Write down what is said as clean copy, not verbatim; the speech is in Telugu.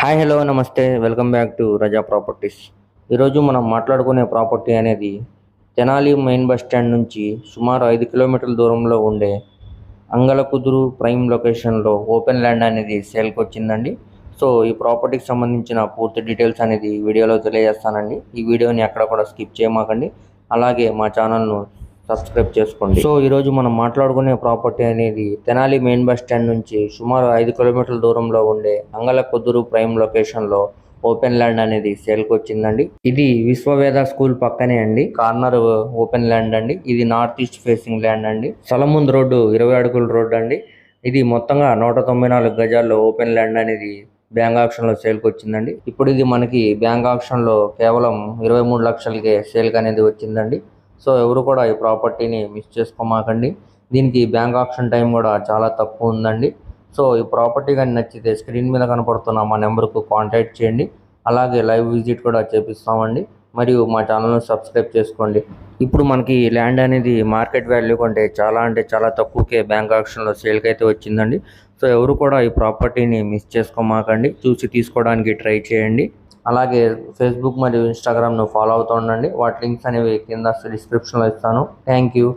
హాయ్ హలో నమస్తే welcome back to Raza properties. ఈరోజు మనం మాట్లాడుకునే ప్రాపర్టీ అనేది తెనాలి మెయిన్ బస్ స్టాండ్ నుంచి సుమారు 5 కిలోమీటర్ల దూరంలో ఉండే అంగలకుదురు ప్రైమ్ లొకేషన్లో ఓపెన్ ల్యాండ్ అనేది సేల్కి వచ్చిందండి. సో ఈ ప్రాపర్టీకి సంబంధించిన పూర్తి డీటెయిల్స్ అనేది వీడియోలో తెలియజేస్తానండి. ఈ వీడియోని ఎక్కడ కూడా స్కిప్ చేయమాకండి. అలాగే మా ఛానల్ను సబ్స్క్రైబ్ చేసుకోండి. సో ఈరోజు మనం మాట్లాడుకునే ప్రాపర్టీ అనేది తెనాలి మెయిన్ బస్ స్టాండ్ నుంచి సుమారు 5 కిలోమీటర్ల దూరంలో ఉండే అంగలకుదురు ప్రైమ్ లొకేషన్లో ఓపెన్ ల్యాండ్ అనేది సేల్కి వచ్చిందండి. ఇది విశ్వవేద స్కూల్ పక్కనే అండి, కార్నర్ ఓపెన్ ల్యాండ్ అండి. ఇది నార్త్ ఈస్ట్ ఫేసింగ్ ల్యాండ్ అండి. సలముందు రోడ్డు 20 అడుగుల రోడ్డు అండి. ఇది మొత్తంగా 194 గజాల్లో ఓపెన్ ల్యాండ్ అనేది బ్యాంక్ ఆప్షన్లో సేల్కి వచ్చిందండి. ఇప్పుడు ఇది మనకి బ్యాంక్ ఆప్షన్లో కేవలం 23 లక్షలకే సేల్కి అనేది వచ్చిందండి. సో ఎవరు కూడా ఈ ప్రాపర్టీని మిస్ చేసుకోమాకండి. దీనికి బ్యాంక్ ఆప్షన్ టైం కూడా చాలా తక్కువ ఉందండి. సో ఈ ప్రాపర్టీ కానీ నచ్చితే స్క్రీన్ మీద కనపడుతున్న మా నెంబర్కు కాంటాక్ట్ చేయండి. అలాగే లైవ్ విజిట్ కూడా చేపిస్తామండి. మరియు మా ఛానల్ను సబ్స్క్రైబ్ చేసుకోండి. ఇప్పుడు మనకి ల్యాండ్ అనేది మార్కెట్ వాల్యూ కంటే అంటే చాలా తక్కువకే బ్యాంక్ ఆప్షన్లో సేల్కి అయితే వచ్చిందండి. సో ఎవరు కూడా ఈ ప్రాపర్టీని మిస్ చేసుకోమాకండి, చూసి తీసుకోవడానికి ట్రై చేయండి. అలాగే ఫేస్బుక్ మరియు ఇన్స్టాగ్రామ్ను ఫాలో అవుతూ ఉండండి. వాటి లింక్స్ అనేవి కింద డిస్క్రిప్షన్లో ఇస్తాను. Thank you.